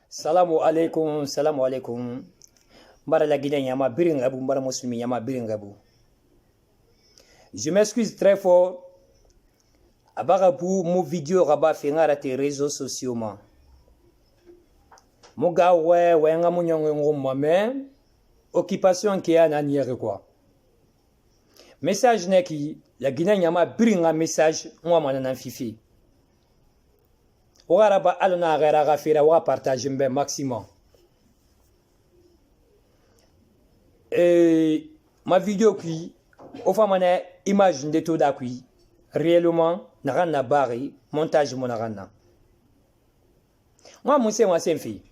Salamu alaikum, salamu alaikum. Mbara la Guinée yama biringabu, mbara muslimi yama biringabu. Je m'excuse très fort. Abarabu mon vidéo raba fengara tes réseaux sociaux ma. Muga ouais nga munyongo ngoma mais occupation qui a naniere quoi. Message neki la Guinée yama biringa message ngoma na fifi. Ouaraba alona gara fera wa partage mbe maximum. Et ma vidéo qui au famane image de tout d'acui réellement na bari montage monarana. Moi monsieur moi c'est fille.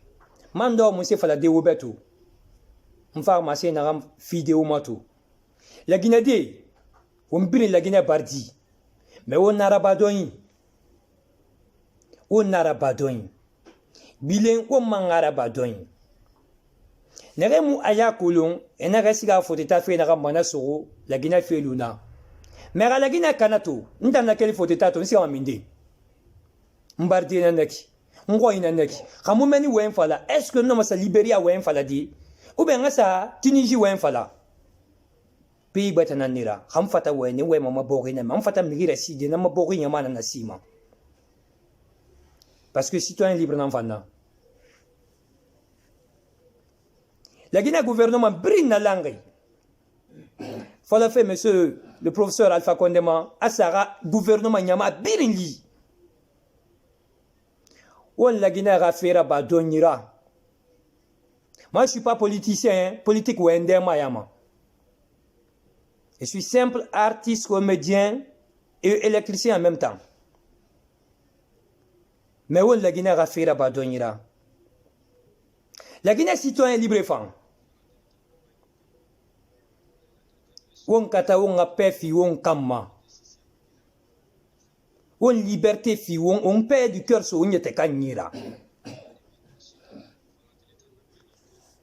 Mando monsieur fala de obeto. Mfa ma c'est na vidéo mato. La Guinée de on biri la Guinée bardi. Mais on narabadoin. On narabadoin. Bilen on mangarabadoin. Neremu aya kolon enaka siga foteta fe na mana soro la Guinée fe luna. Mera la Guinée kanato ndana kele foteta to nsi aminde. Mbardi na neki. Ngo ina neki. Kamu meni wen fala. Est-ce que no masa Libéria wen fala di? Ou bien ngasa Tunisie wen fala. Pays batana nira. Ham fata wen we mama borina. Mam fata migira si de na mabori nyama na sima. Parce que citoyen libre n'en fana. La Guinée gouvernement brille na langue. Fala fait monsieur le professeur Alpha Condema asara gouvernement nyama birinli. On la Guinée a fait ba donira. Moi je suis pas politicien, hein, politique ou endema yama. Je suis simple artiste, comédien et électricien en même temps. Mais on la Guinée a fait ba donira. La Guinée citoyen libre fan. On kata on a paix fi on kama. On liberté fi on paix du cœur so on yete kanyira.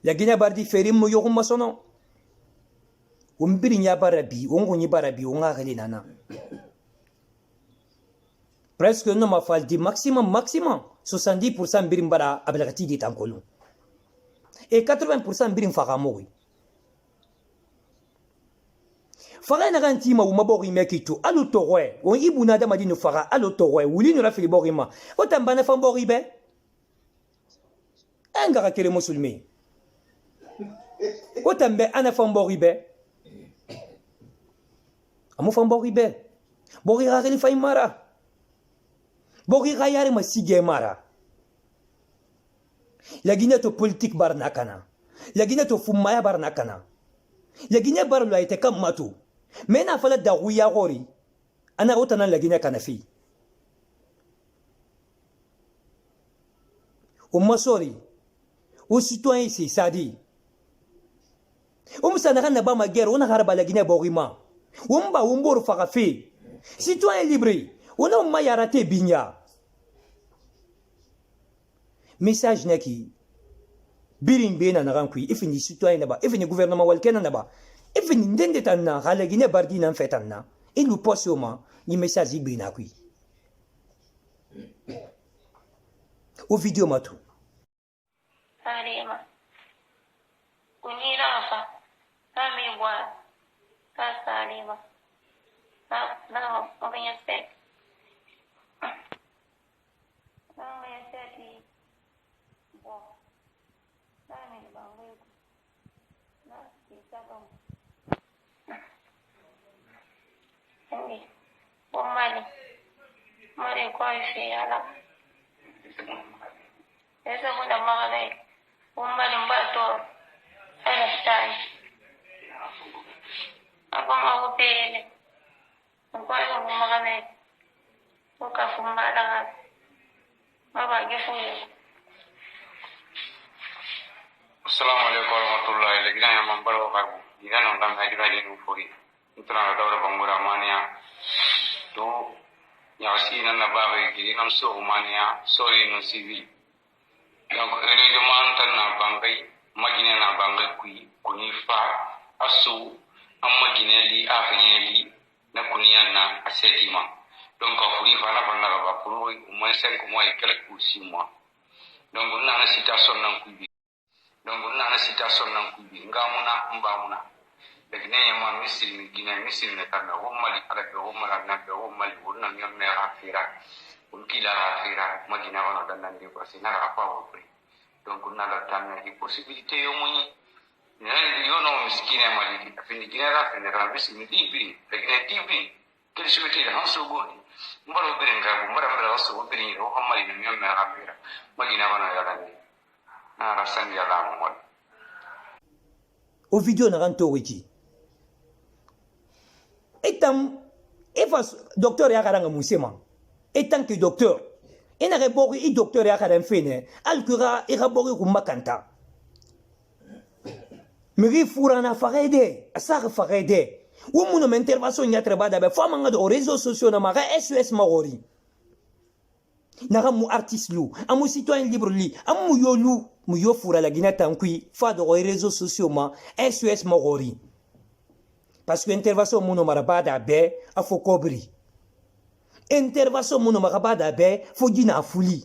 La Guinée bardi ferim mo yokum masono. On birinya barabi, on goni barabi on a relé nana. Presque non ma faldi maximum 70% birim bara ablakati dit en colon. Et 80% birim faramoui. Fara na ganti ma umabori mekitu alu torwe on ibuna da madino fara alu torwe wuli no rafili borima otambana fambori be engara kele musulmi otambe ana fambori be amu fambori be bori ra kele fay mara bori ra yare ma sige mara la Guinée to politique barnakana la Guinée to fumaya barnakana la Guinée bar lo ite kam matu mais na fala da wuya gori ana otana la Guinée kanafi o masori o citoyen c'est sadi o musana na ba ma guerre on harba la Guinée borima o mba o mbor fagafi citoyen libre on a ma yarate binya message neki birin bena na rankui ifini citoyen na ba ifini gouvernement walkena na ba ifini ndende tanna hala Guinée bardi nan fetanna ilu posoma ni message bena kui o video matu Arema Unirafa Amibwa Pasta Arema Na Ovenha Sec Ovenha Sec Bom Nani Banguego Nasi Sabon Endi Bomani Mare Koi Fiala Esa muda magane Bomani Mbato Einstein Apa mau pele Mkwai magane Uka fumada Baba gefuyo Assalamu alaikum warahmatullahi wabarakatuh. Yang membawa kamu, jika nonton saya juga di Nufuri, itu nak tahu bangura mania, tu yang sih nana bagai jadi nam so mania, sorry no civil. Yang kerja zaman tanah bangkai, magina na bangkai kuni fa, asu, magina li, akhirnya li, na kunian na asetima. Donc kafuri fa na bangga kapuru, umai sen kumai kelak kursi mua. donc nana situation nan kubi donc nana situation nan kubi ngamuna mbamuna lakini yama misiri ni gina misiri ne kana mali arabe mali nabe mali wonna nyamme afira unkila afira magina wana danande ko sina apa wopri donc nana tanna di possibilité yo muni yo no miskine mali afini gina ra misiri dibi lakini dibi kele shimete han so goni mbaro birin ga mbara wasu birin ro mali nyamme afira magina wana yalani na rasan yala mo au video na ranto wiki etam efas docteur ya karanga musema etant que docteur ina rebogi i docteur ya karan fene alkura i rebogi kumakanta miri furana farede asar farede wo muno intervention ya trebada be fama ngado réseaux sociaux na mara SOS magori na mu artiste lu amu citoyen libre li amu yolu mu yo fura la gina tankui fa de réseaux sociaux ma SOS magori parce que intervention muno marabada be afo kobri intervention muno marabada be fo gina fuli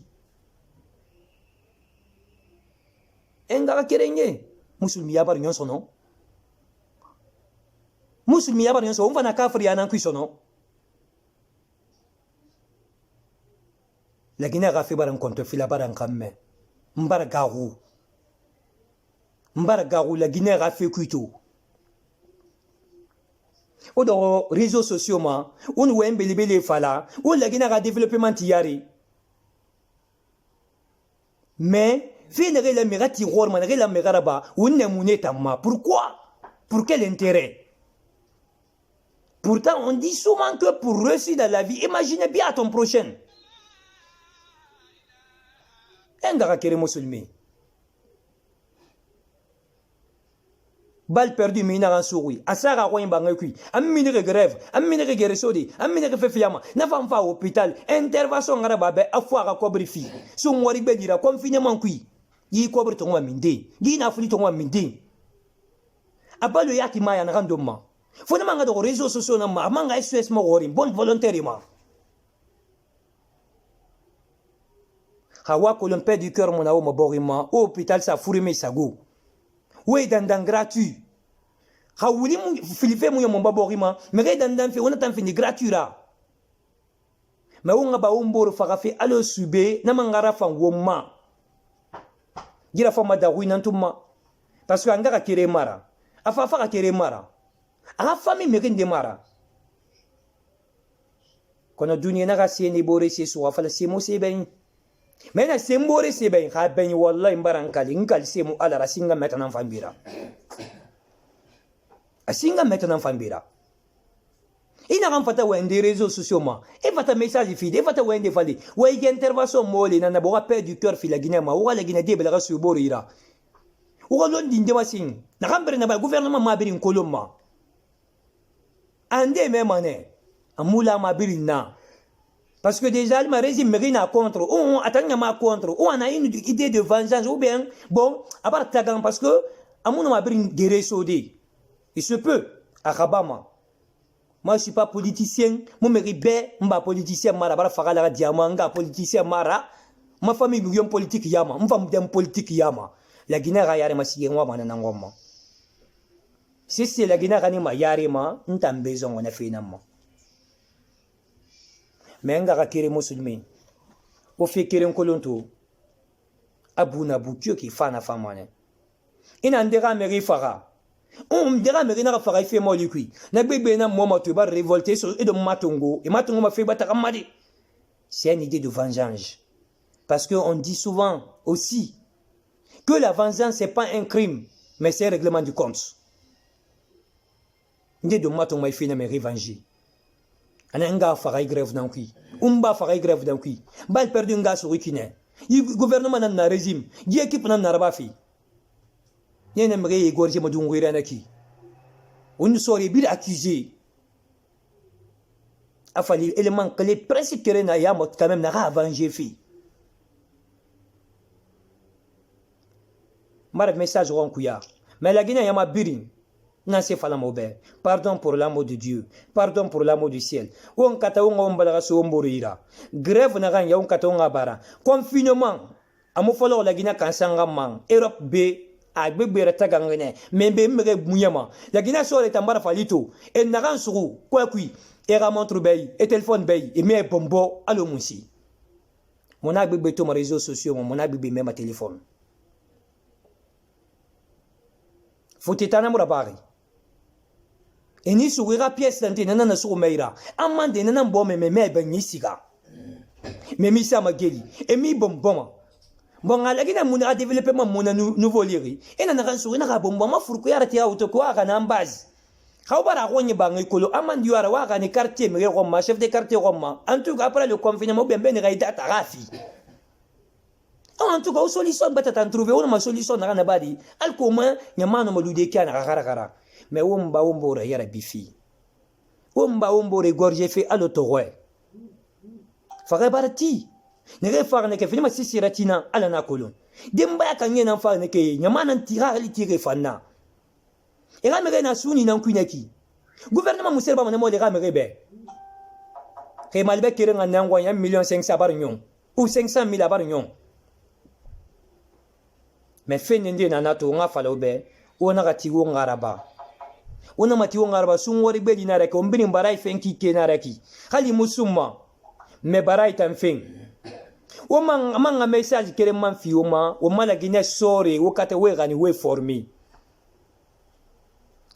engara kerenye musulmi yabar nyon sono musulmi yabar nyon sono on va na kafri yana kui sono la gina gafi baran konto fila baran kamme mbar garu la gina gafi kuito o do réseaux sociaux ma on wembe libele fala o la gina ga développement yari mais fine la mirati ror man la miraba on ne muneta ma pourquoi pour quel intérêt? Pourtant on dit souvent que pour réussir dans la vie imagine bien à ton prochain engara kere musulmi bal perdu mina ran souri asara ko imba ngui amini grève amini geresodi amini fefiyama na fam fa hôpital intervention ngara babe afwa ko brifi so ngori be dira confinement kui yi ko bri to ngwa minde yi na fuli to ngwa minde abalo yaki maya na randoma fona manga do réseaux sociaux na manga SOS mo gori bon volontairement hawa ko l'empêche du cœur mon awo maborima au hôpital sa fourime sago oui dandan gratuit hawuli mu filife mu yomba borima mais dandan fe on a fini gratuit là mais on nga ba omboro faka fe alo sube na mangara fa woma gira fa madawi nantuma parce que angaka kere mara afa fa kere mara a famille me rende mara kono dunia na ga seni bore se so afala se mo se ben mais na sembore se ben ha ben wallahi mbaran kali ngal se mu ala rasinga metana fambira asinga metana fambira ina kan fata wende réseaux sociaux ma e fata message fide e fata wende fali wa intervention mole na bo rappel du cœur fi la Guinée ma wala Guinée de bela su borira o lon dinde wasin na kambere na ba gouvernement ma birin koloma ande me mané amula ma birin na. Parce que déjà, le régime mérina contre, ou attend ma contre, ou on a une idée de vengeance, ou bien, bon, à part Tagan, parce que, à mon avis, une guerre saudée. Il se peut, à Rabama. Moi, je ne suis pas politicien, moi, je suis pas politicien, je suis pas diamant, politicien, ma famille, je suis politique, yama, ma famille, je politique, yama. La Guinée, je suis ma si c'est la Guinée, je suis ma, je suis besoin, on a fait une mais ngara kere musulmi o fe kere kolonto abuna butio ki fana famane ina ndera meri fara on ndera meri na fara fe mo likui na bebe na mo mato ba révolter sur et de matongo et matongo ma fe bataka madi c'est une idée de vengeance parce que on dit souvent aussi que la vengeance c'est pas un crime mais c'est un règlement du compte ndé de matongo ma fe na me revenger ana nga faray grève nankui umba faray grève nankui bal perdu nga surikine yi gouvernement na régime yi équipe na naraba fi yene mre gorje madungwira naki on sori bir accusé afali élément clé principe que na ya mot quand même na venger fi mar message ron kuya mais la Guinée ya ma birin. Non, c'est pas l'amour. Pardon pour l'amour de Dieu. Pardon pour l'amour du ciel. On kata on balaga so mborira. Grève na ganya on kata on abara. Confinement. amu folo la gina kansanga man Europe be agbegbe tagangene membe mege muyama la gina so le tambara falito e nagan sugu kwa kui e ga montre bay e téléphone bay e me bombo alo musi mon agbegbe to ma réseaux sociaux mon agbegbe même téléphone faut tana murabari eni sugira pièce dante nana na sugu meira amande nana mbome me ben yisiga me mi sama geli e mi bomboma bon ala gina mun a développer mon nouveau liri ena na kan sugira ka bomboma furku yara ti auto ko aka na base khawbara gonye bangi kolo amandi yara wa ka ni quartier me roma chef de quartier roma en tout cas après le confinement bembe ni gaida tarafi en tout cas au solution batata trouver une solution na badi al comment nyamano malude kana kara mais womba wombora yara bifi womba wombore gorge fait à l'autoroi fare barati ne re fare ne ke fini masisi ratina ala na kolon demba ka ngena fare ne ke nyamana tira ali tire fanna e ga mere na suni na kunaki gouvernement muselba mo ne mo le ga mere be ke malbe kire ngana ngwa ya 1,500,000 bar nyon ou 500,000 bar nyon mais fenende na nato nga fala obe ona ga tigo ngaraba ona matiwo ngaraba sun wori beli na reke ombini barai fenki ke na reki hali musuma me barai tan fen o manga message kere man fi o mala gine sore o kate we gani we formi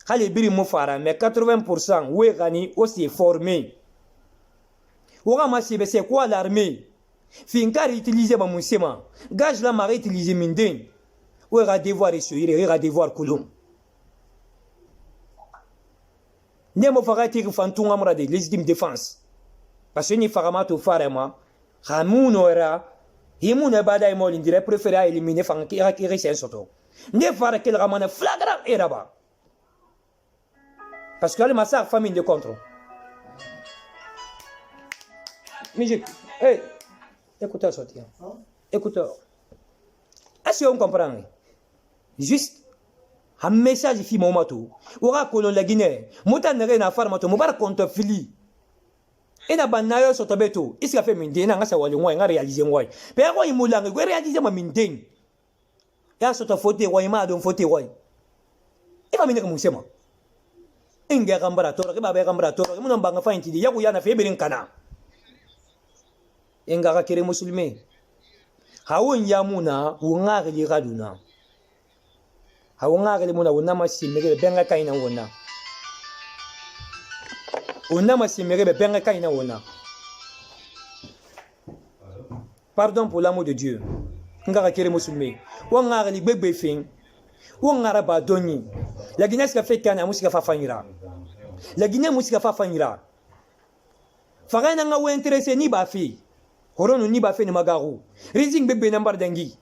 hali biri mu fara mais 80% we gani aussi formé o ga masibe c'est quoi l'armée finkari utiliser ba musema gage la mari utiliser minden we ga devoir essuyer we ga devoir kulum Nemo fagati fantunga mura de légitime défense parce que ni faramato farema hamuno era himuna bada e mol indire préféré éliminer fanki ira sen soto ne fara kel ramana flagrant eraba parce que le massacre famille de contre musique hey écoutez ça tiens écoutez est-ce qu'on comprend juste un message fi momato ora kolon la Guinée mutan na farmato mubar compte fili ina banayo soto beto iska fe minde na ngasa wali ngwa réaliser ngwa pe ko imulanga ko réaliser ma minde ya soto fote wa ima don fote wa ifa mine ko musema inga gambara toro ke baba gambara toro ke mun banga fa intidi ya ku yana fe birin kana inga ka kire musulmi hawon ya muna wunga ga gaduna hawonga gele muna wona masimere benga kaina wona wona masimere benga kaina wona pardon pour l'amour de Dieu ngara kere musulmi wonga gele gbegbe fin wonga raba doni la Guinée ska fait kana musika fa fanira la Guinée musika fa fanira fagana nga we intéressé ni ba fi horono ni ba fi ni magaru rizing gbegbe nambar dangi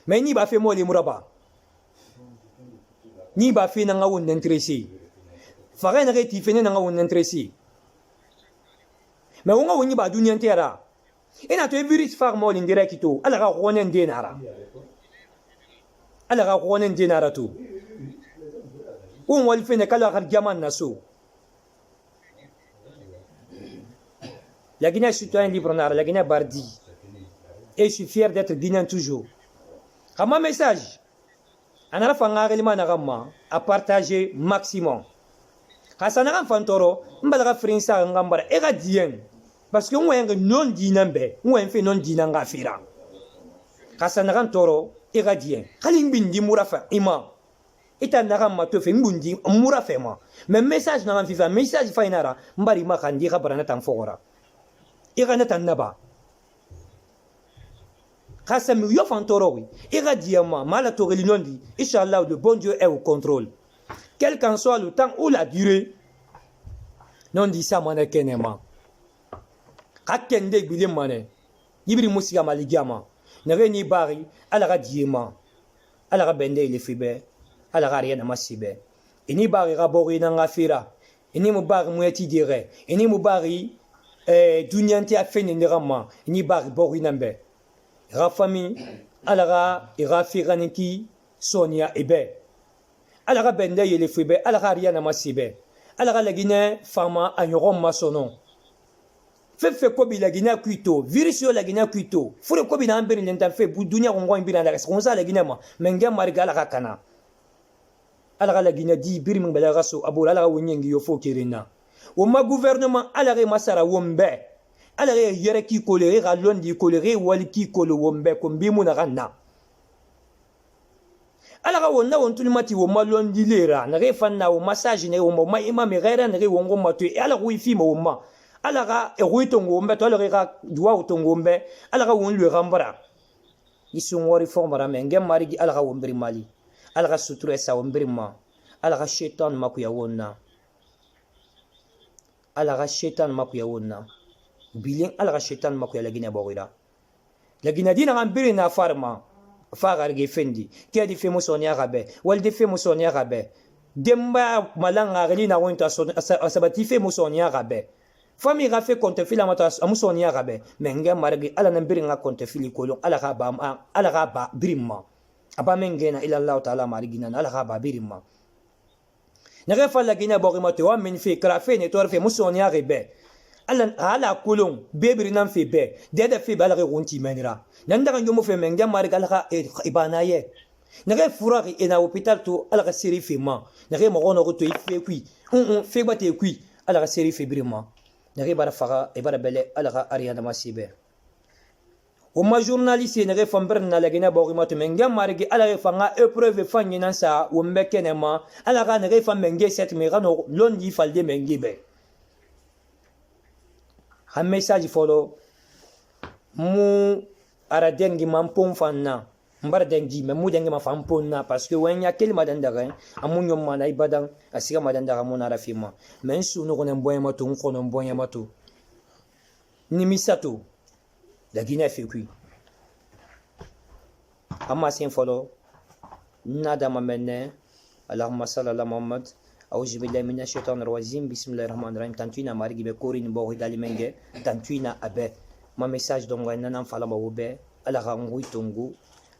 mais ni ba fi mo le muraba ni ba fi na nga won intéressé fare na reti fene na nga won intéressé mais wonga woni ba dunya ntera ina to virus far mo indirect to ala ga wonen denara ala ga wonen denara to won wal fene kala har jaman naso la Guinée citoyen libre nara la Guinée bardi et je suis fier d'être guinéen toujours à mon message anara fangare lima na gamma a partager maximum hasana kan fantoro mbala frinsa ngambara e ga dien parce que on non dinambe on fait non dinanga fira hasana kan toro e ga dien khalin bindi murafa ima ita na gamma to fe mbundi murafa ma mais message na viva message fainara mbari ma kandi ga barana tan fogora e ga natan naba Kassam yo fantorowi ira diama mala torelinondi inshallah le bon Dieu est au contrôle quel qu'en soit le temps ou la durée non dit ça mana kenema kakende bile mane yibri musiga maligiama nare ni bari ala ga diema ala ga bende ile fibe ala ga rien masibe ini bari ga bori na ngafira ini mu bari mu eti dire ini mu bari dunyanti afene nderama ini bari bori nambe Rafami, Alara, Irafiraniki, Sonia Ebe. Alara Bende et Fibe, Alara Riana Massibe. Alara la Guinée, Fama, Agnorom Massonon. fefe ko bi la gina kuito virus yo la gina kuito fure ko bi na ambiri lenta fe bu dunya ko ngwa mbira na ko sa la gina ma menga mariga la kana ala la gina di biri min bala gaso abu la wonyengi yo fo kirina o ma gouvernement ala re masara wombe ala re yere ki kolere ga londi kolere wal ki kolo wombe ko mbimu na ganna ala ga wonna won tulmati wo malondi lera na re fanna wo massage ne wo ma ima me gera na re wongo matu ala ko ifi mo ma ala ga e ruito ngombe to ala ga duwa to ngombe ala ga won le rambara isun wori formara menge marigi ala ga wombiri mali ala ga sutura sa wombiri ma ala ga shaitan makuya wonna ala ga shaitan makuya wonna bilin ala ga shaitan makuya lagina bawira lagina dina gambiri na farma fagar ge fendi ke di femo sonia gabe wal di femo sonia gabe demba malanga gali na wonta asabati femo sonia gabe fami ga fe konte fila mata amu sonia gabe menga margi ala na biri nga konte fili kolon ala ga ba birima aba mengena ila allah taala margi na ala ga ba birima nage falla gina bawima to wa min fi kra fe ne to fe musonia gabe ala kulung bebiri nan fe be deda fe bala ge wonti menira nan daga nyomo fe menga mari gala ka ibana ye nage furaki ena hospital to ala ka seri fe ma nage mo gono ko to fe kui fe bate kui ala ka seri fe birima nage bara faga e bara bele ala ka ariana masibe o ma journaliste nage famber na la gina bo ma to menga mari ge ala ge fanga épreuve fanyi nan sa wo mbeke ne ma ala ka nage fam menge set me gano londi falde mengi be un message follow mu ara dengi mampon fanna mbar dengi me mu dengi ma fampon na parce que wanya kelma dandaga amun yom mana ibadan asiga madandaga mun ara fima men su no konen boyema to ngono boyema to ni misato la Guinée fait kui amma sin follow nada mamene allahumma salli ala muhammad أعوذ بالله من الشيطان الرجيم بسم الله الرحمن الرحيم تنتوينا مارجي بكورين بوغي دالي منجي تنتوينا أبي ما مساج دونغ نانا فالا بوبي ألا غانغوي تونغو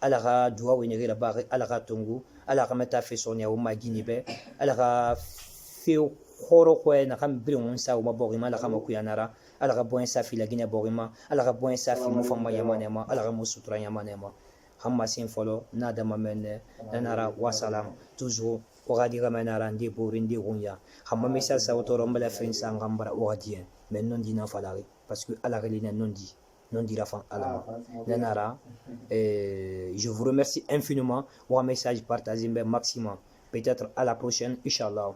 ألا غا دوا وينغي لباغي ألا غا تونغو ألا غا متا في سونيا وما جيني بي ألا غا في خورو كوي نخم بريون سا وما بوغي ما ألا غا مكويا نارا ألا غا بوين سا في لغيني بوغي ما ألا غا بوين سا في مفما يمانيما ألا غا موسوترا يمانيما هم سين فولو نادا ممن نارا وسلام توجو وغادي غمانا راندي بوريندي غونيا خما ميسال ساوتو رومبلا فرنسا غامبرا وغاديان من نون دينا فلاغي باسكو الا غلينا non di rafan alama nanara je vous remercie infiniment pour un message partagé maximum peut-être à la prochaine inchallah